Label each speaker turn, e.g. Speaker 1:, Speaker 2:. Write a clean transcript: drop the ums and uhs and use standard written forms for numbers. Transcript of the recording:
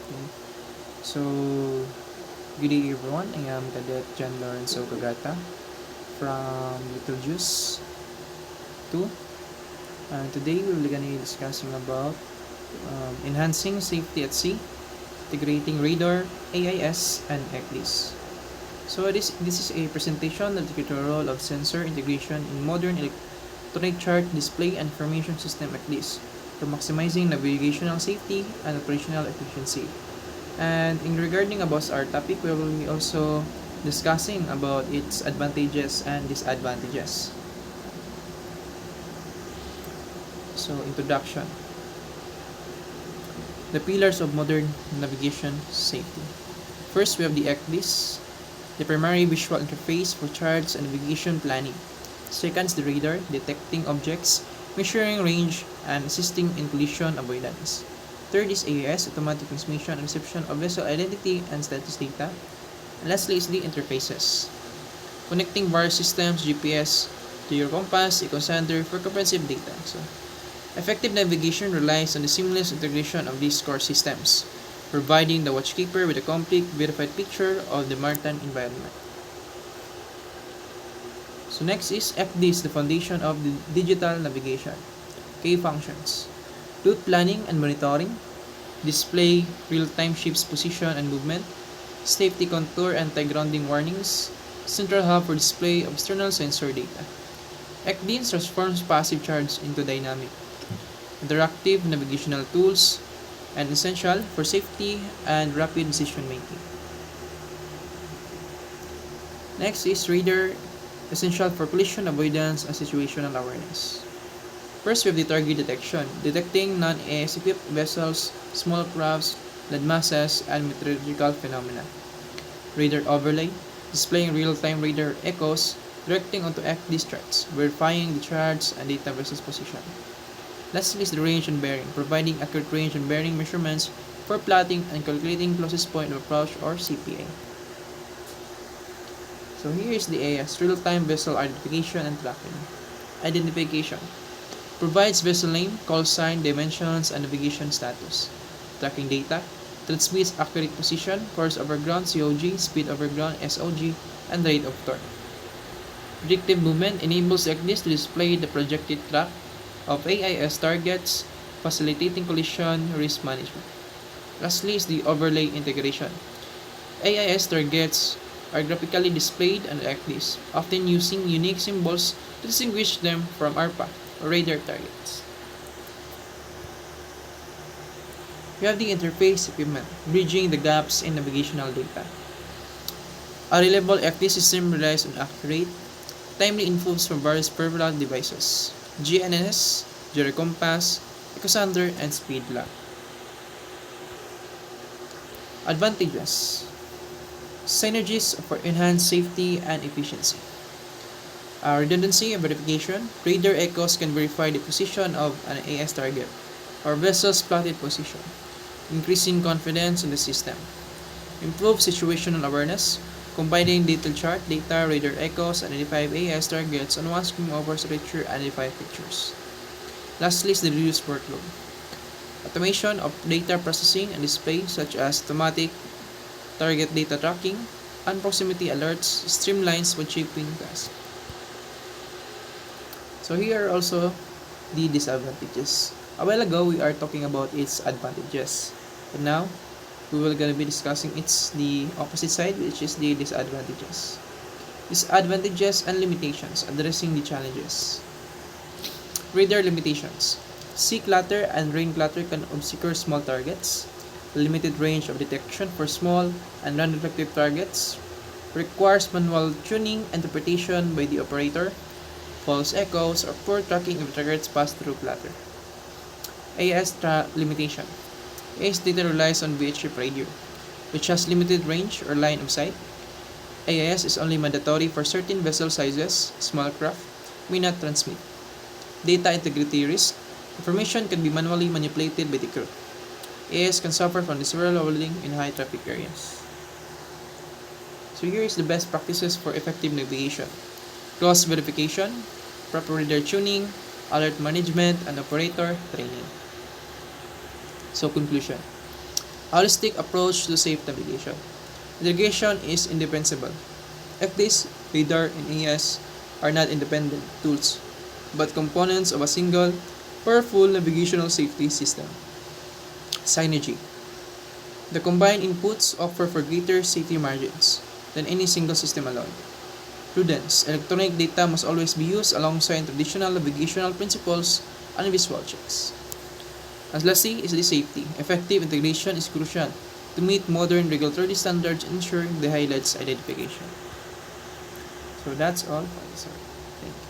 Speaker 1: Okay. So, good day everyone. I am Cadet John Lorenzo Cagata from Little Juice 2. And today we're going to be discussing about enhancing safety at sea, integrating radar, AIS, and ECDIS. So this is a presentation of the critical role of sensor integration in modern electronic chart display and information system ECDIS for maximizing navigational safety and operational efficiency. And in regarding about our topic, we will be also discussing about its advantages and disadvantages. So, introduction. The pillars of modern navigation safety. First, we have the ECDIS, the primary visual interface for charts and navigation planning. Second, the radar, detecting objects, measuring range, and assisting in collision avoidance. Third is AIS, automatic transmission and reception of vessel identity and status data. And lastly is the interfaces, connecting various systems, GPS, gyrocompass, EcoSander for comprehensive data. So, effective navigation relies on the seamless integration of these core systems, providing the watchkeeper with a complete, verified picture of the maritime environment. So next is ECDIS, the foundation of the digital navigation. Key functions: route planning and monitoring, display real-time ships position and movement, safety contour and anti-grounding warnings, central hub for display of external sensor data. ECDIS transforms passive charts into dynamic, interactive navigational tools, and essential for safety and rapid decision making. Next is radar, essential for collision avoidance and situational awareness. First, we have the target detection, detecting non-AIS equipped vessels, small crafts, land masses, and meteorological phenomena. Radar overlay, displaying real-time radar echoes, directing onto ECDIS charts, verifying the charts and data vessels position. Lastly is the range and bearing, providing accurate range and bearing measurements for plotting and calculating closest point of approach or CPA. So here is the AIS, real-time vessel identification and tracking. Identification provides vessel name, call sign, dimensions, and navigation status. Tracking data transmits accurate position, course over ground COG, speed over ground SOG, and rate of torque. Predictive movement enables ECDIS to display the projected track of AIS targets, facilitating collision risk management. Lastly is the overlay integration. AIS targets are graphically displayed on ECDIS, often using unique symbols to distinguish them from ARPA or radar targets. We have the interface equipment, bridging the gaps in navigational data. A reliable ECDIS system relies on accurate, timely infos from various peripheral devices, GNSS, gyrocompass, EcoSander, and SpeedLab. Advantages: synergies for enhanced safety and efficiency. Redundancy and verification. Radar echoes can verify the position of an AIS target or vessel's plotted position, increasing confidence in the system. Improve situational awareness. Combining detailed chart data, radar echoes, and identify AIS targets on one screen offers richer identified pictures. Lastly is the reduced workload. Automation of data processing and display, such as automatic target data tracking and proximity alerts, streamlines watchkeeping tasks. So here are also the disadvantages. A while ago, we are talking about its advantages. And now, we will gonna be discussing the opposite side, which is the disadvantages. Disadvantages and limitations, addressing the challenges. Radar limitations. Sea clutter and rain clutter can obscure small targets. Limited range of detection for small and non-reflective targets. Requires manual tuning, interpretation by the operator. False echoes or poor tracking if targets pass through clutter. AIS limitation. AIS data relies on VHF radio, which has limited range or line of sight. AIS is only mandatory for certain vessel sizes, small craft may not transmit. Data integrity risk. Information can be manually manipulated by the crew. AIS can suffer from serial overloading in high traffic areas. So here is the best practices for effective navigation. Cross verification, proper radar tuning, alert management, and operator training. So conclusion. Holistic approach to safe navigation. Navigation is indispensable. FDIS, radar, and AS are not independent tools, but components of a single, powerful navigational safety system. Synergy. The combined inputs offer for greater safety margins than any single system alone. Prudence. Electronic data must always be used alongside traditional navigational principles and visual checks. As lastly is the safety. Effective integration is crucial to meet modern regulatory standards and ensure the highlights identification. So that's all for this one. Thank you.